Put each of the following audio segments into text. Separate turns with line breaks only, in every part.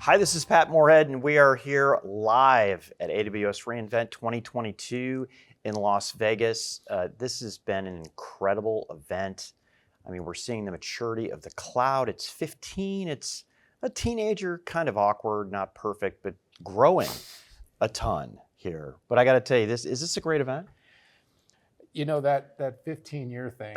Hi, this is Pat Moorhead, and we are here live at AWS reInvent 2022 in Las Vegas. This has been an incredible event. I mean, we're seeing the maturity of the cloud. It's 15. It's a teenager, kind of awkward, not perfect, but growing a ton here. But I got to tell you, is this a great event?
You know, that 15-year thing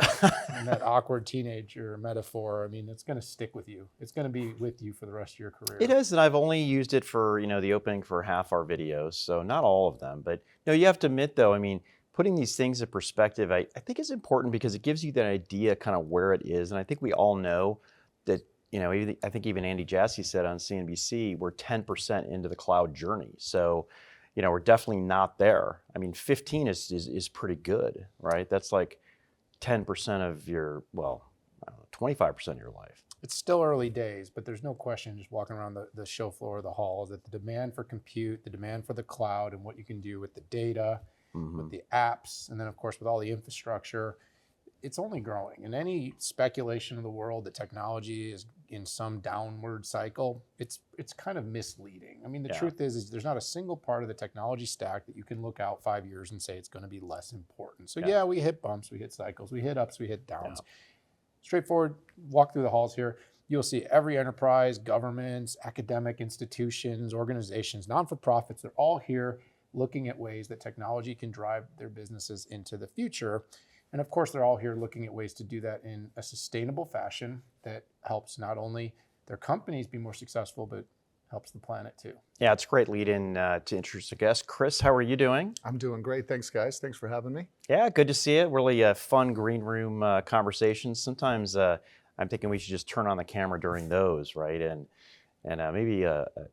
and that awkward teenager metaphor, I mean, it's going to stick with you. It's going to be with you for the rest of your career.
It is, and I've only used it for, the opening for half our videos, so not all of them. But you have to admit, though, I mean, putting these things in perspective, I think is important because it gives you that idea kind of where it is. And I think we all know that, I think even Andy Jassy said on CNBC, we're 10% into the cloud journey. So, we're definitely not there. I mean, 15 is pretty good, right? That's like 10% of your, 25% of your life.
It's still early days, but there's no question just walking around the show floor, the halls, that the demand for compute, the demand for the cloud and what you can do with the data, with the apps, and then of course with all the infrastructure, it's only growing. And any speculation of the world that technology is in some downward cycle, it's kind of misleading. I mean, the truth is there's not a single part of the technology stack that you can look out 5 years and say it's going to be less important. So we hit bumps, we hit cycles, we hit ups, we hit downs. Straightforward, walk through the halls here. You'll see every enterprise, governments, academic institutions, organizations, non-for-profits, they're all here looking at ways that technology can drive their businesses into the future. And of course, they're all here looking at ways to do that in a sustainable fashion that helps not only their companies be more successful, but helps the planet too.
Yeah, it's a great lead in to introduce a guest. Chris, how are you doing?
I'm doing great. Thanks, guys. Thanks for having me.
Yeah, good to see it. Really fun green room conversations. Sometimes I'm thinking we should just turn on the camera during those, right? And maybe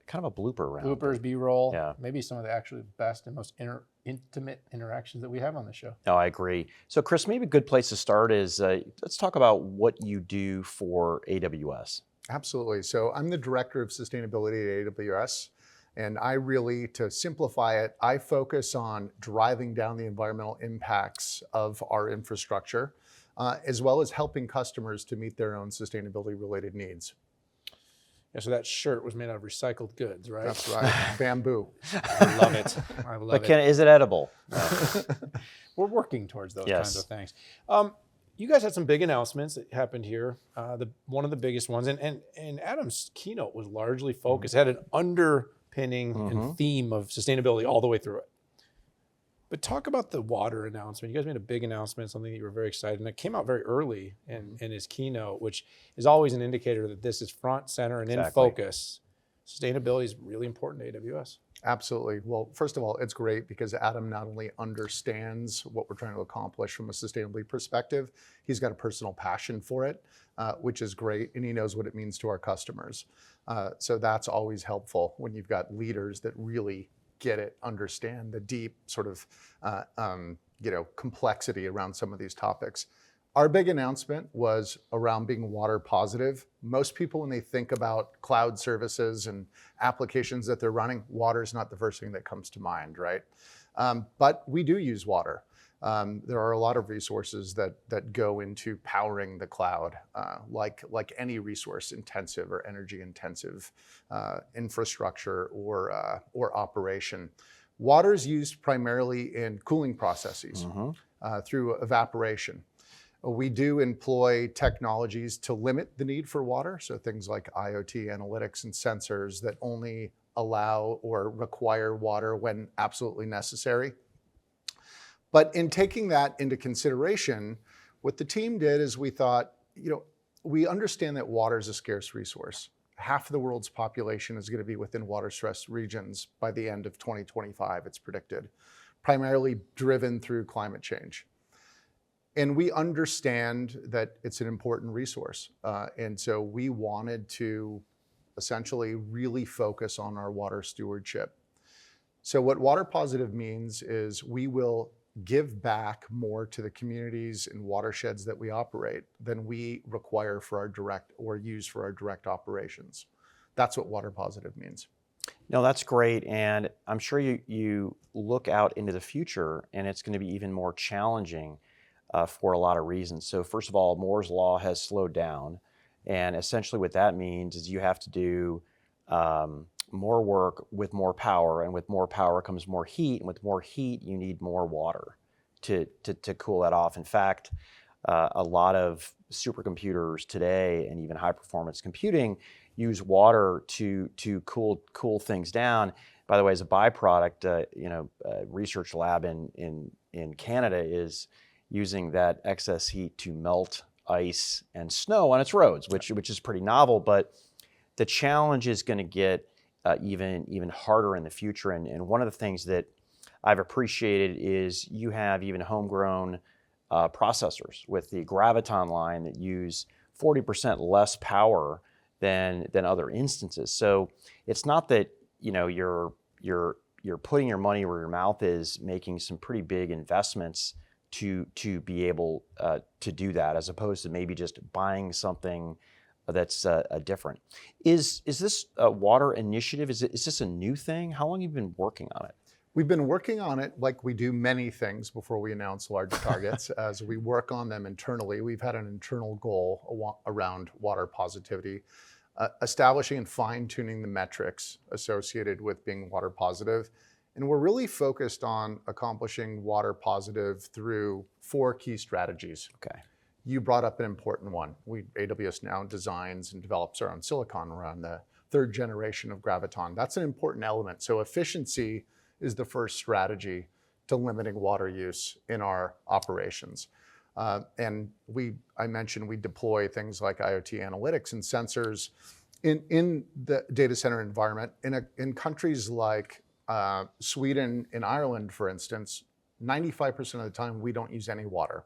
kind of a blooper round.
Bloopers, B-roll, maybe some of the actually best and most intimate interactions that we have on the show.
Oh, I agree. So Chris, maybe a good place to start is let's talk about what you do for AWS.
Absolutely. So I'm the Director of Sustainability at AWS. And I really, to simplify it, I focus on driving down the environmental impacts of our infrastructure, as well as helping customers to meet their own sustainability-related needs.
Yeah, so that shirt was made out of recycled goods, right?
That's right. Bamboo.
I love it. I love
it. Is it edible?
We're working towards those kinds of things. You guys had some big announcements that happened here. One of the biggest ones, and Adam's keynote was largely focused, had an underpinning and theme of sustainability all the way through it. But talk about the water announcement. You guys made a big announcement, something that you were very excited, and it came out very early in his keynote, which is always an indicator that this is front, center, and in focus. Sustainability is really important to AWS.
Absolutely. Well, first of all, it's great because Adam not only understands what we're trying to accomplish from a sustainability perspective, he's got a personal passion for it, which is great, and he knows what it means to our customers. So that's always helpful when you've got leaders that really get it, understand the deep sort of complexity around some of these topics. Our big announcement was around being water positive. Most people, when they think about cloud services and applications that they're running, water is not the first thing that comes to mind, right? But we do use water. There are a lot of resources that go into powering the cloud, like any resource intensive or energy intensive infrastructure or operation. Water is used primarily in cooling processes through evaporation. We do employ technologies to limit the need for water, so things like IoT analytics and sensors that only allow or require water when absolutely necessary. But in taking that into consideration, what the team did is we thought, we understand that water is a scarce resource. Half of the world's population is going to be within water-stressed regions by the end of 2025, it's predicted, primarily driven through climate change. And we understand that it's an important resource. And so we wanted to essentially really focus on our water stewardship. So what water positive means is we will give back more to the communities and watersheds that we operate than we require for our direct or use for our direct operations. That's what water positive means.
No, that's great. And I'm sure you look out into the future and it's going to be even more challenging for a lot of reasons. So first of all, Moore's law has slowed down. And essentially what that means is you have to do more work with more power, and with more power comes more heat, and with more heat you need more water to cool that off. In fact, a lot of supercomputers today and even high performance computing use water to cool things down. By the way, as a byproduct, a research lab in Canada is using that excess heat to melt ice and snow on its roads, which is pretty novel. But the challenge is going to get even harder in the future. And one of the things that I've appreciated is you have even homegrown processors with the Graviton line that use 40% less power than other instances. So it's not that you're putting your money where your mouth is, making some pretty big investments to be able to do that, as opposed to maybe just buying something that's different. Is this a water initiative? Is this a new thing? How long have you been working on it?
We've been working on it like we do many things before we announce large targets. As we work on them internally, we've had an internal goal around water positivity, establishing and fine-tuning the metrics associated with being water positive. And we're really focused on accomplishing water positive through 4 key strategies.
Okay.
You brought up an important one. AWS now designs and develops our own silicon around the 3rd generation of Graviton. That's an important element. So efficiency is the first strategy to limiting water use in our operations. And I mentioned we deploy things like IoT analytics and sensors in the data center environment. In countries like Sweden and Ireland, for instance, 95% of the time we don't use any water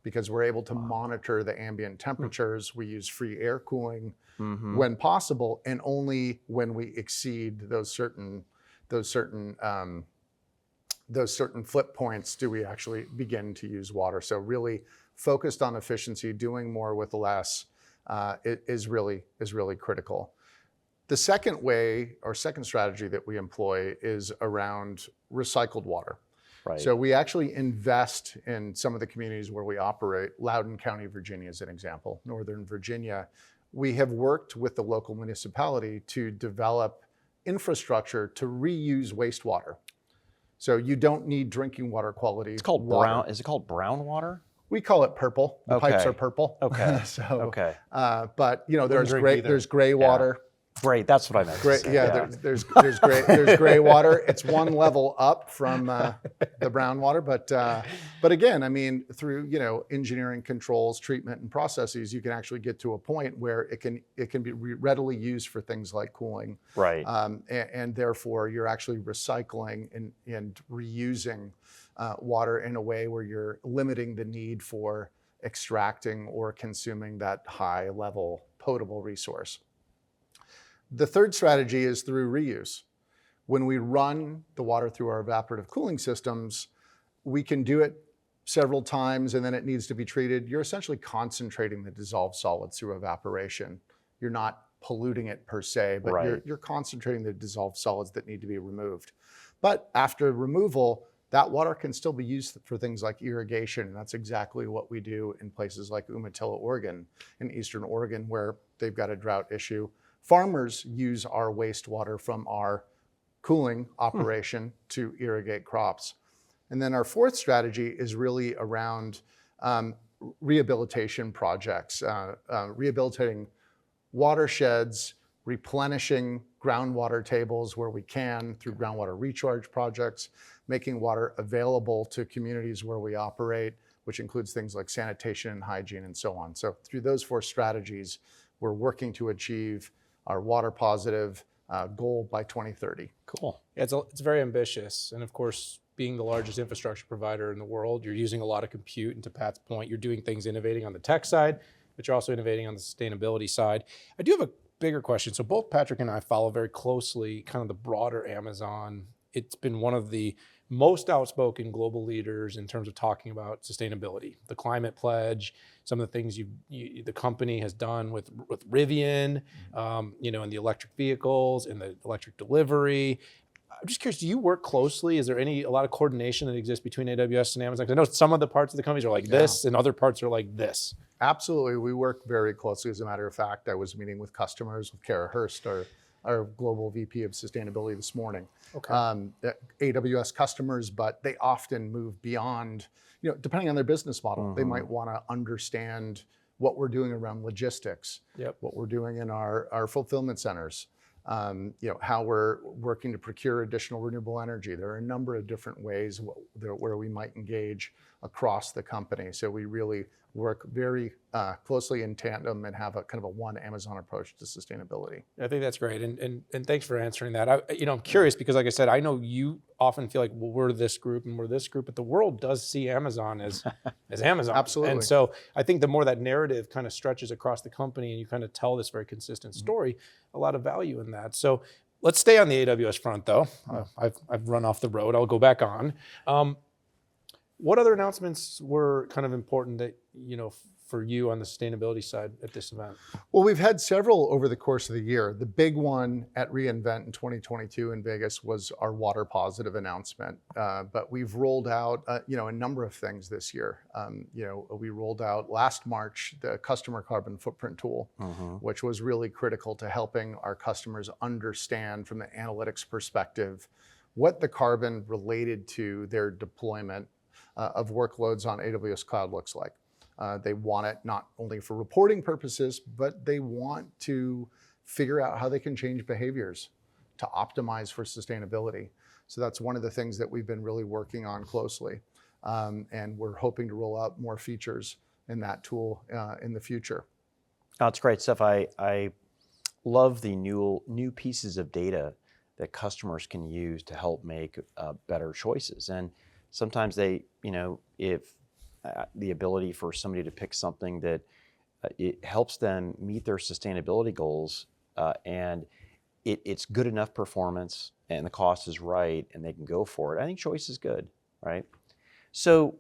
because we're able to monitor the ambient temperatures. We use free air cooling when possible, and only when we exceed those certain flip points do we actually begin to use water. So really focused on efficiency, doing more with less is really critical. The second way or second strategy that we employ is around recycled water.
Right.
So we actually invest in some of the communities where we operate. Loudoun County, Virginia is an example. Northern Virginia, we have worked with the local municipality to develop infrastructure to reuse wastewater. So you don't need drinking water quality.
It's called
water.
brown. Is it called brown water?
We call it purple. The
Okay.
pipes are purple.
Okay.
So,
Okay.
but there's
drink
gray.
either.
There's gray water.
Great. That's what I meant.
Gray,
to say.
yeah, there's gray water. It's one level up from the brown water, but again, I mean, through engineering controls, treatment, and processes, you can actually get to a point where it can be readily used for things like cooling.
Right.
And therefore, you're actually recycling and reusing water in a way where you're limiting the need for extracting or consuming that high level potable resource. The third strategy is through reuse. When we run the water through our evaporative cooling systems, we can do it several times and then it needs to be treated. You're essentially concentrating the dissolved solids through evaporation. You're not polluting it per se, but
Right.
you're concentrating the dissolved solids that need to be removed. But after removal, that water can still be used for things like irrigation. And that's exactly what we do in places like Umatilla, Oregon, in Eastern Oregon, where they've got a drought issue. Farmers use our wastewater from our cooling operation to irrigate crops. And then our fourth strategy is really around rehabilitation projects, rehabilitating watersheds, replenishing groundwater tables where we can through groundwater recharge projects, making water available to communities where we operate, which includes things like sanitation and hygiene and so on. So through those 4 strategies, we're working to achieve our water positive goal by 2030.
Cool.
Yeah, it's very ambitious. And of course, being the largest infrastructure provider in the world, you're using a lot of compute. And to Pat's point, you're doing things innovating on the tech side, but you're also innovating on the sustainability side. I do have a bigger question. So both Patrick and I follow very closely kind of the broader Amazon. It's been one of the most outspoken global leaders in terms of talking about sustainability, the climate pledge, some of the things the company has done with Rivian, and the electric vehicles and the electric delivery. I'm just curious, do you work closely? Is there a lot of coordination that exists between AWS and Amazon? 'Cause I know some of the parts of the companies are like this and other parts are like this.
Absolutely, we work very closely. As a matter of fact, I was meeting with customers with Kara Hurst, our our global VP of sustainability this morning.
Okay.
AWS customers, but they often move beyond, depending on their business model, they might want to understand what we're doing around logistics,
Yep.
what we're doing in our fulfillment centers, how we're working to procure additional renewable energy. There are a number of different ways where we might engage across the company. So we really work very closely in tandem and have a kind of a one Amazon approach to sustainability.
I think that's great, and thanks for answering that. I'm curious because, like I said, I know you often feel like, well, we're this group and we're this group, but the world does see Amazon as Amazon.
Absolutely.
And so I think the more that narrative kind of stretches across the company and you kind of tell this very consistent story, a lot of value in that. So let's stay on the AWS front, though. I've run off the road. I'll go back on. What other announcements were kind of important that, for you on the sustainability side at this event?
Well, we've had several over the course of the year. The big one at reInvent in 2022 in Vegas was our water positive announcement. But we've rolled out, a number of things this year. We rolled out last March the customer carbon footprint tool, which was really critical to helping our customers understand from the analytics perspective what the carbon related to their deployment of workloads on AWS Cloud looks like. They want it not only for reporting purposes, but they want to figure out how they can change behaviors to optimize for sustainability. So that's one of the things that we've been really working on closely. And we're hoping to roll out more features in that tool in the future.
Oh, it's great stuff. I love the new pieces of data that customers can use to help make better choices. And sometimes they, if the ability for somebody to pick something that it helps them meet their sustainability goals and it's good enough performance and the cost is right and they can go for it, I think choice is good, right? So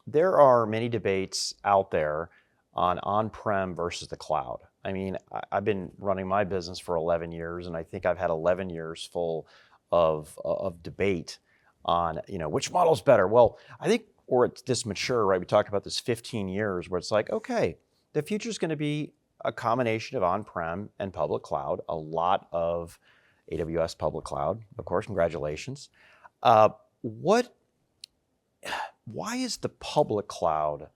there are many debates out there on on-prem versus the cloud. I mean, I've been running my business for 11 years and I think I've had 11 years full of debate on, which model's better. Well, I think we're at this mature, right? We talked about this 15 years where it's like, okay, the future is going to be a combination of on-prem and public cloud, a lot of AWS public cloud, of course, congratulations. Why is the public cloud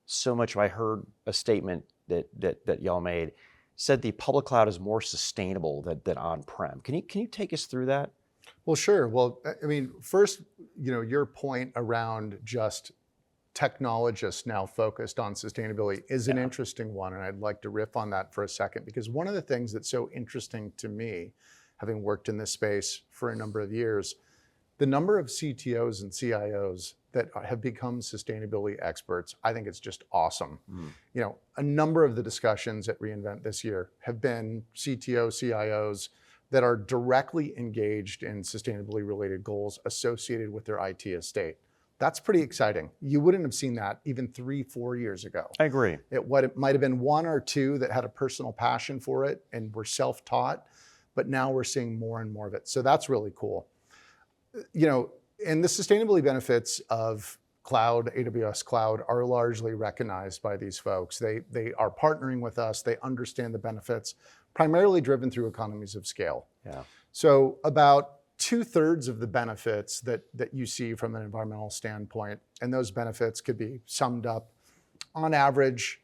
so much? I heard a statement that y'all made, said the public cloud is more sustainable than on-prem. Can you take us through that?
Well, sure. Well, I mean, first, your point around just technologists now focused on sustainability is an interesting one. And I'd like to riff on that for a second, because one of the things that's so interesting to me, having worked in this space for a number of years, the number of CTOs and CIOs that have become sustainability experts, I think it's just awesome. A number of the discussions at reInvent this year have been CTO, CIOs that are directly engaged in sustainability related goals associated with their IT estate. That's pretty exciting. You wouldn't have seen that even 3-4 years ago.
I agree.
It might have been one or two that had a personal passion for it and were self-taught, but now we're seeing more and more of it. So that's really cool. And the sustainability benefits of cloud, AWS cloud, are largely recognized by these folks. They are partnering with us. They understand the benefits, primarily driven through economies of scale.
Yeah.
So about 2/3 of the benefits that you see from an environmental standpoint, and those benefits could be summed up, on average,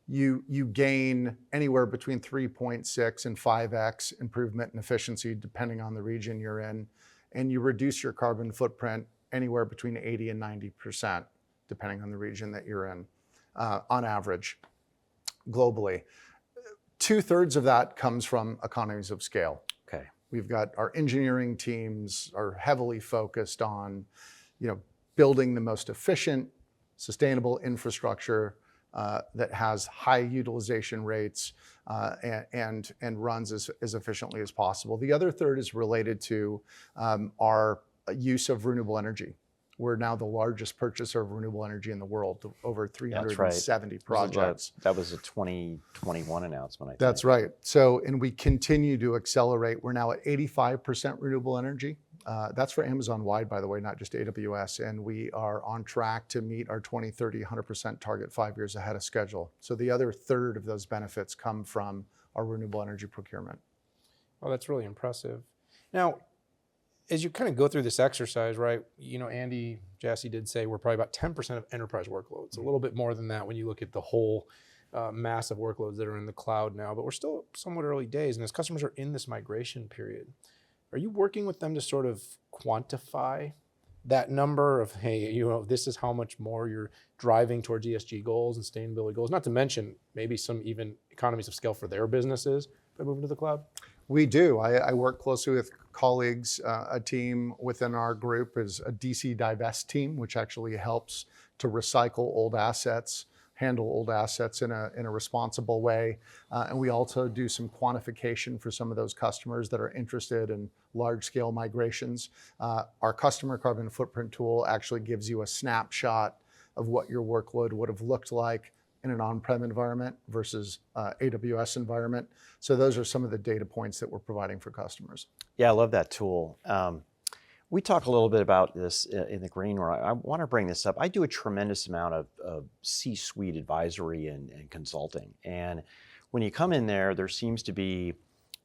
you gain anywhere between 3.6 and 5x improvement in efficiency, depending on the region you're in, and you reduce your carbon footprint anywhere between 80 and 90%, depending on the region that you're in, on average, globally. 2/3 of that comes from economies of scale.
Okay.
We've got our engineering teams are heavily focused on, building the most efficient, sustainable infrastructure that has high utilization rates and runs as efficiently as possible. The other third is related to our use of renewable energy. We're now the largest purchaser of renewable energy in the world, over 370 projects.
That was a 2021 announcement, I think.
That's right. So, and we continue to accelerate. We're now at 85% renewable energy. That's for Amazon wide, by the way, not just AWS. And we are on track to meet our 2030 100% target 5 years ahead of schedule. So the other third of those benefits come from our renewable energy procurement.
Oh, that's really impressive. Now, as you kind of go through this exercise, right, Andy Jassy did say we're probably about 10% of enterprise workloads, a little bit more than that when you look at the whole massive workloads that are in the cloud now, but we're still somewhat early days. And as customers are in this migration period, are you working with them to sort of quantify that number of, hey, this is how much more you're driving towards ESG goals and sustainability goals, not to mention maybe some even economies of scale for their businesses by moving to the cloud?
We do. I work closely with colleagues. A team within our group is a DC divest team, which actually helps to recycle old assets, handle old assets in a responsible way. And we also do some quantification for some of those customers that are interested in large-scale migrations. Our customer carbon footprint tool actually gives you a snapshot of what your workload would have looked like in an on-prem environment versus AWS environment. So those are some of the data points that we're providing for customers.
Yeah, I love that tool. We talk a little bit about this in the green room. I want to bring this up. I do a tremendous amount of C-suite advisory and consulting. And when you come in there, there seems to be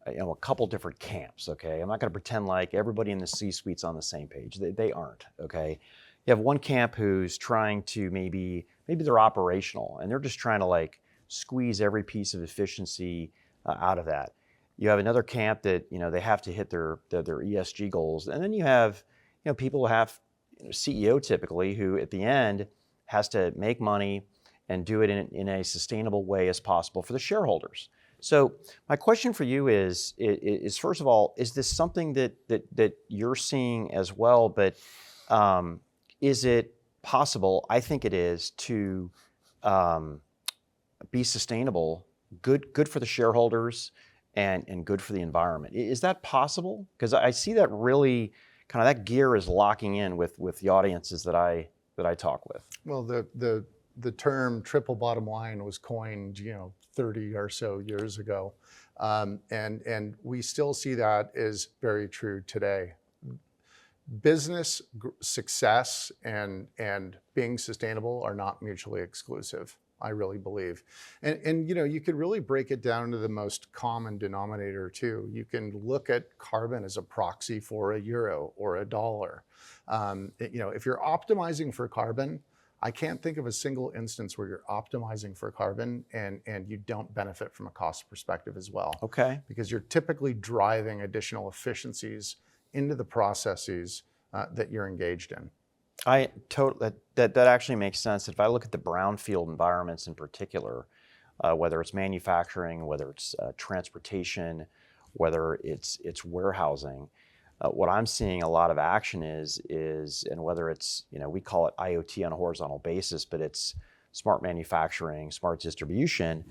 a couple different camps, okay? I'm not going to pretend like everybody in the C-suite's on the same page. They aren't, okay? You have one camp who's trying to maybe they're operational and they're just trying to like squeeze every piece of efficiency out of that. You have another camp that they have to hit their ESG goals, and then you have people who have CEO typically who at the end has to make money and do it in a sustainable way as possible for the shareholders. So my question for you is first of all, is this something that you're seeing as well? But is it possible? I think it is to be sustainable, good for the shareholders, and good for the environment. Is that possible? Because I see that really kind of that gear is locking in with the audiences that I talk with.
Well, the term triple bottom line was coined 30 or so years ago, and we still see that as very true today. Business success and being sustainable are not mutually exclusive, I really believe. And you could really break it down to the most common denominator too. You can look at carbon as a proxy for a euro or a dollar. If you're optimizing for carbon, I can't think of a single instance where you're optimizing for carbon and you don't benefit from a cost perspective as well.
Okay.
Because you're typically driving additional efficiencies into the processes that you're engaged in.
That actually makes sense. If I look at the brownfield environments in particular, whether it's manufacturing, whether it's transportation, whether it's warehousing, what I'm seeing a lot of action is and whether it's we call it IoT on a horizontal basis, but it's smart manufacturing, smart distribution.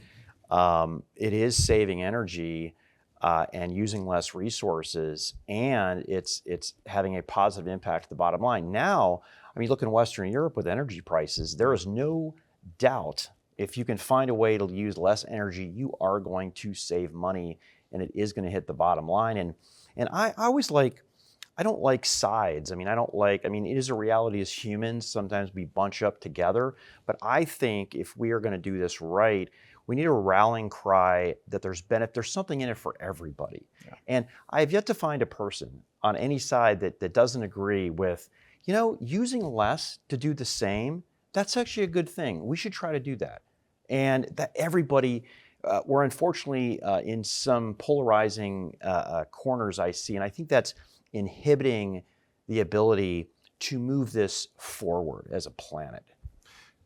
It is saving energy. And using less resources, and it's having a positive impact to the bottom line. Now, look in Western Europe with energy prices, there is no doubt if you can find a way to use less energy, you are going to save money, and it is going to hit the bottom line. And I always I don't like sides. It is a reality as humans, sometimes we bunch up together, but I think if we are going to do this right, we need a rallying cry that there's something in it for everybody. Yeah. And I have yet to find a person on any side that doesn't agree with, using less to do the same, that's actually a good thing. We should try to do that. And that everybody, we're unfortunately in some polarizing corners I see, and I think that's inhibiting the ability to move this forward as a planet.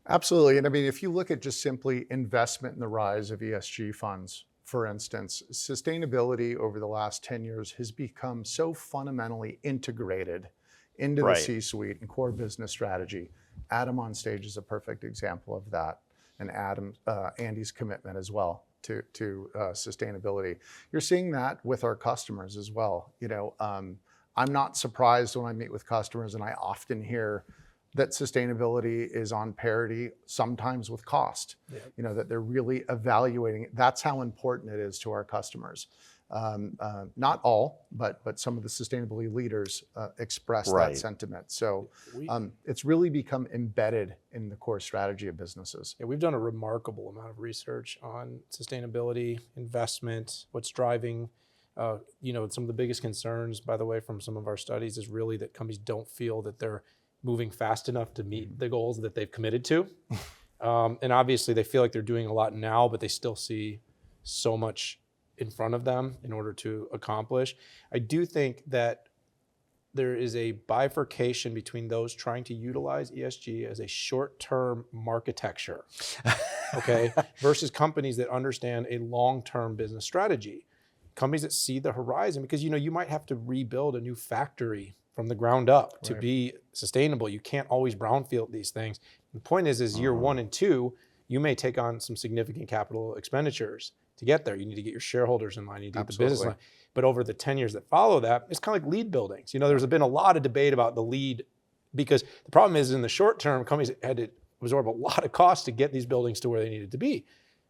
Absolutely. And if you look at just simply investment in the rise of ESG funds, for instance, sustainability over the last 10 years has become so fundamentally integrated into the C-suite and core business strategy. Adam on stage is a perfect example of that, and Andy's commitment as well to sustainability. You're seeing that with our customers as well. I'm not surprised when I meet with customers and I often hear that sustainability is on parity sometimes with cost. Yeah. That they're really evaluating it. That's how important it is to our customers. Not all, but some of the sustainability leaders express that sentiment. So it's really become embedded in the core strategy of businesses.
Yeah, we've done a remarkable amount of research on sustainability, investment, what's driving Some of the biggest concerns, by the way, from some of our studies is really that companies don't feel that they're moving fast enough to meet the goals that they've committed to. And obviously they feel like they're doing a lot now, but they still see so much in front of them in order to accomplish. I do think that there is a bifurcation between those trying to utilize ESG as a short-term marketecture, okay, versus companies that understand a long-term business strategy. Companies that see the horizon, because you might have to rebuild a new factory from the ground up to be sustainable. You can't always brownfield these things. The point is year 1 and 2, you may take on some significant capital expenditures to get there. You need to get your shareholders in line, you need to get the business line. But over the 10 years that follow that, it's kind of like lead buildings. There's been a lot of debate about the lead, because the problem is in the short term, companies had to absorb a lot of costs to get these buildings to where they needed to be.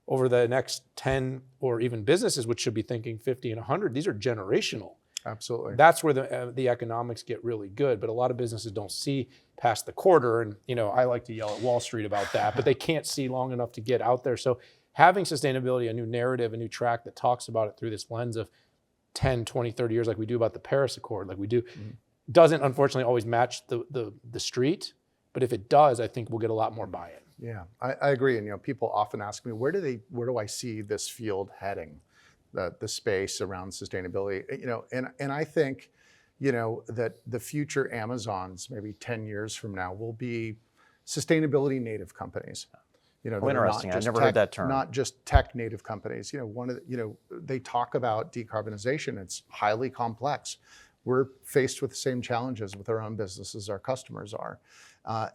Over the next 10, or even businesses, which should be thinking 50 and 100, these are generational.
Absolutely.
That's where the economics get really good. But a lot of businesses don't see past the quarter. And, I like to yell at Wall Street about that, but they can't see long enough to get out there. So having sustainability, a new narrative, a new track that talks about it through this lens of 10, 20, 30 years, like we do about the Paris Accord, like we do, doesn't unfortunately always match the street. But if it does, I think we'll get a lot more buy-in.
Yeah, I agree. And people often ask me, where do I see this field heading, the space around sustainability? And I think, that the future Amazons, maybe 10 years from now, will be sustainability native companies.
Interesting. I've never heard that term.
Not just tech native companies. They talk about decarbonization. It's highly complex. We're faced with the same challenges with our own business as our customers are.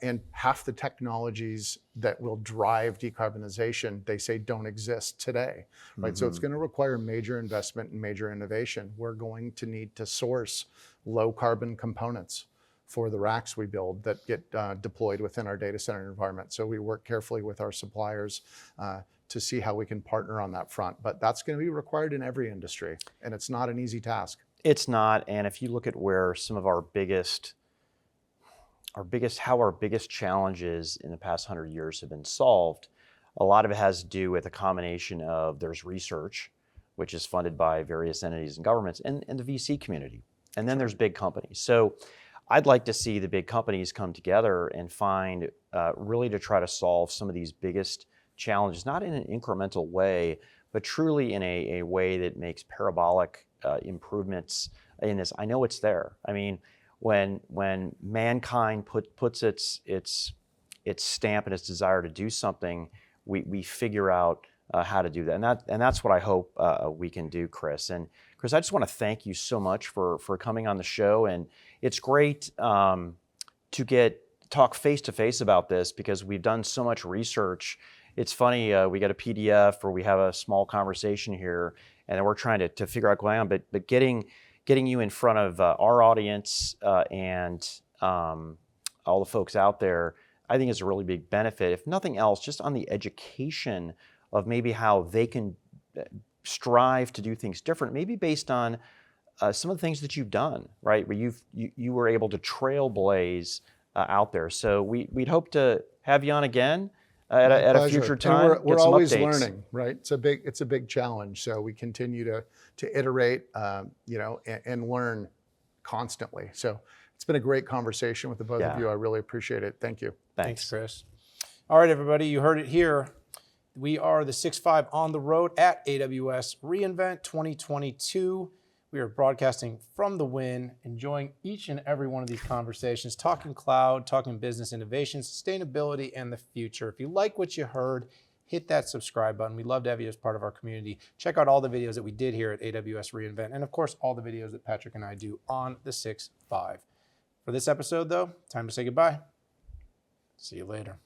And half the technologies that will drive decarbonization, they say don't exist today, right? So it's going to require major investment and major innovation. We're going to need to source low carbon components for the racks we build that get deployed within our data center environment. So we work carefully with our suppliers to see how we can partner on that front. But that's going to be required in every industry, and it's not an easy task.
It's not. And if you look at where some of our biggest challenges in the past 100 years have been solved, a lot of it has to do with a combination of there's research, which is funded by various entities and governments, and the VC community. And then there's big companies. So I'd like to see the big companies come together and find really to try to solve some of these biggest challenges, not in an incremental way, but truly in a way that makes parabolic improvements in this. I know it's there. I mean, when mankind puts its stamp and its desire to do something, we figure out how to do that, and that's what I hope we can do, Chris. And Chris, I just want to thank you so much for coming on the show, and it's great to talk face to face about this because we've done so much research. It's funny, we get a PDF or we have a small conversation here, and then we're trying to figure out what's going on, but getting you in front of our audience and all the folks out there, I think is a really big benefit. If nothing else, just on the education of maybe how they can strive to do things different, maybe based on some of the things that you've done, right? Where you were able to trailblaze out there. So we'd hope to have you on again at a future time.
And we're always learning, right? It's a big challenge. So we continue to iterate, and learn constantly. So it's been a great conversation with the both of you. I really appreciate it. Thank you.
Thanks, Chris. All right, everybody, you heard it here. We are the 6.5 on the road at AWS reInvent 2022. We are broadcasting from the Win, enjoying each and every one of these conversations, talking cloud, talking business innovation, sustainability, and the future. If you like what you heard, hit that subscribe button. We'd love to have you as part of our community. Check out all the videos that we did here at AWS reInvent, and of course, all the videos that Patrick and I do on the 6.5. For this episode, though, time to say goodbye. See you later.